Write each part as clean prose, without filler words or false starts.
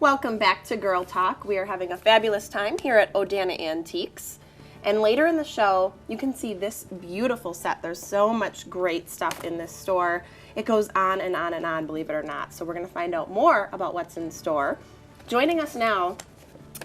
Welcome back to Girl Talk. We are having a fabulous time here at Odana Antiques. And later in the show, you can see this beautiful set. There's so much great stuff in this store. It goes on and on and on, believe it or not. So we're going to find out more about what's in store. Joining us now,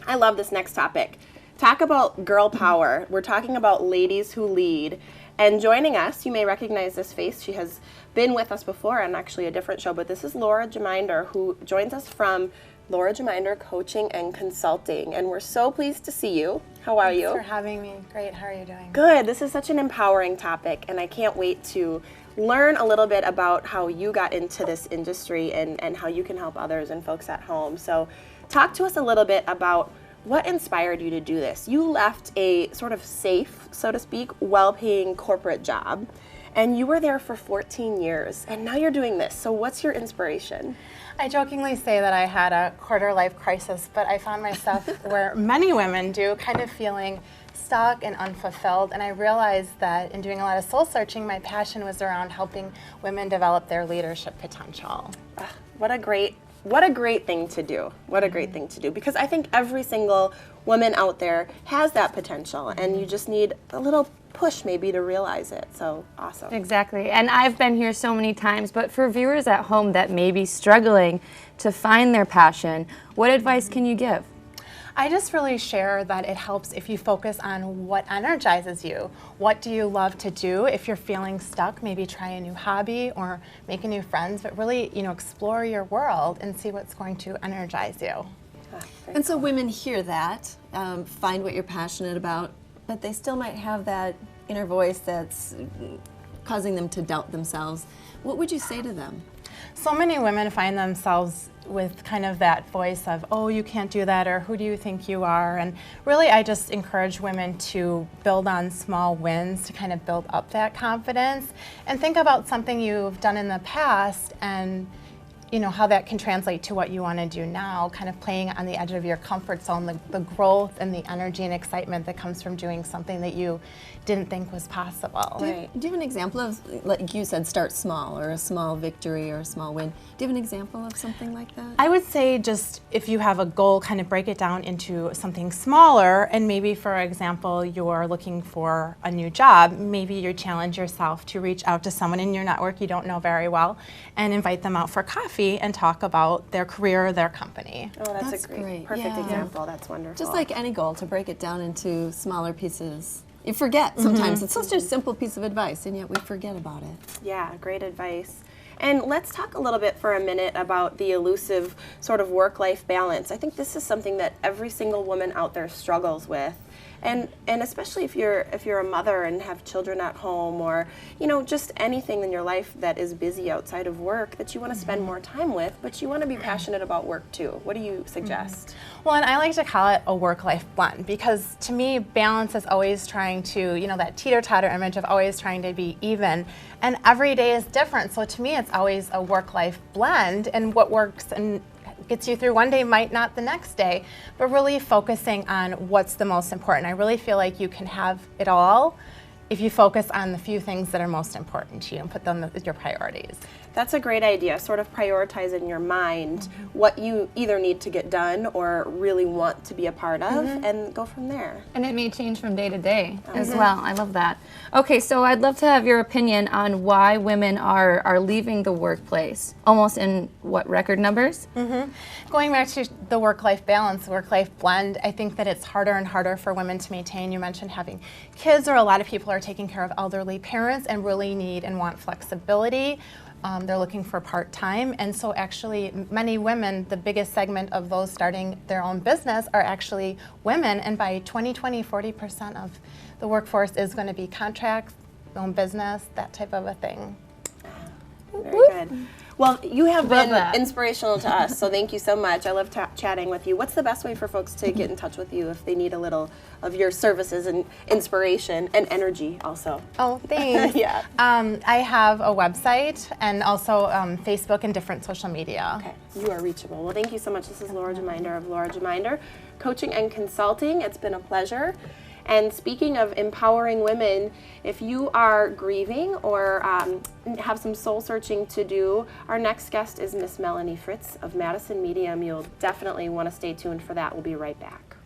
I love this next topic. Talk about girl power. We're talking about ladies who lead. And joining us, you may recognize this face. She has been with us before on actually a different show, but this is Laura Gmeinder, who joins us from Laura Gmeinder Coaching and Consulting. And we're so pleased to see you. How are you? Thanks for having me. Great. How are you doing? Good. This is such an empowering topic, and I can't wait to learn a little bit about how you got into this industry and how you can help others and folks at home. So talk to us a little bit about what inspired you to do this. You left a sort of safe, so to speak, well-paying corporate job, and you were there for 14 years, and now you're doing this. So what's your inspiration? I jokingly say that I had a quarter-life crisis, but I found myself where many women do, kind of feeling stuck and unfulfilled. And I realized that in doing a lot of soul searching, my passion was around helping women develop their leadership potential. What a great thing to do. What a great thing to do. Because I think every single woman out there has that potential, and you just need a little push maybe to realize it. So awesome. Exactly. And I've been here so many times, but for viewers at home that may be struggling to find their passion, what advice can you give? I just really share that it helps if you focus on what energizes you. What do you love to do? If you're feeling stuck, maybe try a new hobby or make new friends, but really, explore your world and see what's going to energize you. And so women hear that, find what you're passionate about, but they still might have that inner voice that's causing them to doubt themselves. What would you say to them? So many women find themselves with kind of that voice of, oh, you can't do that, or who do you think you are? And really, I just encourage women to build on small wins to kind of build up that confidence and think about something you've done in the past and how that can translate to what you want to do now, kind of playing on the edge of your comfort zone, the growth and the energy and excitement that comes from doing something that you didn't think was possible. Do you have an example of, like you said, start small, or a small victory or a small win? Do you have an example of something like that? I would say just if you have a goal, kind of break it down into something smaller, and maybe, for example, you're looking for a new job, maybe you challenge yourself to reach out to someone in your network you don't know very well and invite them out for coffee and talk about their career or their company. Oh, that's a great. Perfect example. That's wonderful. Just like any goal, to break it down into smaller pieces. You forget sometimes. It's such a simple piece of advice, and yet we forget about it. Yeah, great advice. And let's talk a little bit for a minute about the elusive sort of work-life balance. I think this is something that every single woman out there struggles with. And especially if you're a mother and have children at home, or just anything in your life that is busy outside of work that you want to spend more time with, but you want to be passionate about work too. What do you suggest? Well, and I like to call it a work-life blend, because to me, balance is always trying to, that teeter-totter image of always trying to be even, and every day is different. So to me, it's always a work-life blend, and what works and gets you through one day might not the next day, but really focusing on what's the most important. I really feel like you can have it all if you focus on the few things that are most important to you and put them as your priorities. That's a great idea, sort of prioritize in your mind what you either need to get done or really want to be a part of, and go from there. And it may change from day to day as well. I love that. Okay, so I'd love to have your opinion on why women are leaving the workplace, almost in what, record numbers? Going back to the work-life balance, work-life blend, I think that it's harder and harder for women to maintain. You mentioned having kids, or a lot of people are taking care of elderly parents and really need and want flexibility. They're looking for part-time, and so actually many women, the biggest segment of those starting their own business are actually women, and by 2020, 40% of the workforce is going to be contracts, own business, that type of a thing. Very good. Well, you have been inspirational to us, so thank you so much. I love chatting with you. What's the best way for folks to get in touch with you if they need a little of your services and inspiration and energy also? Oh, thanks. Yeah. I have a website and also Facebook and different social media. Okay, you are reachable. Well, thank you so much. This is Laura Gmeinder of Laura Gmeinder Coaching and Consulting. It's been a pleasure. And speaking of empowering women, if you are grieving or have some soul searching to do, our next guest is Miss Melanie Fritz of Madison Medium. You'll definitely want to stay tuned for that. We'll be right back.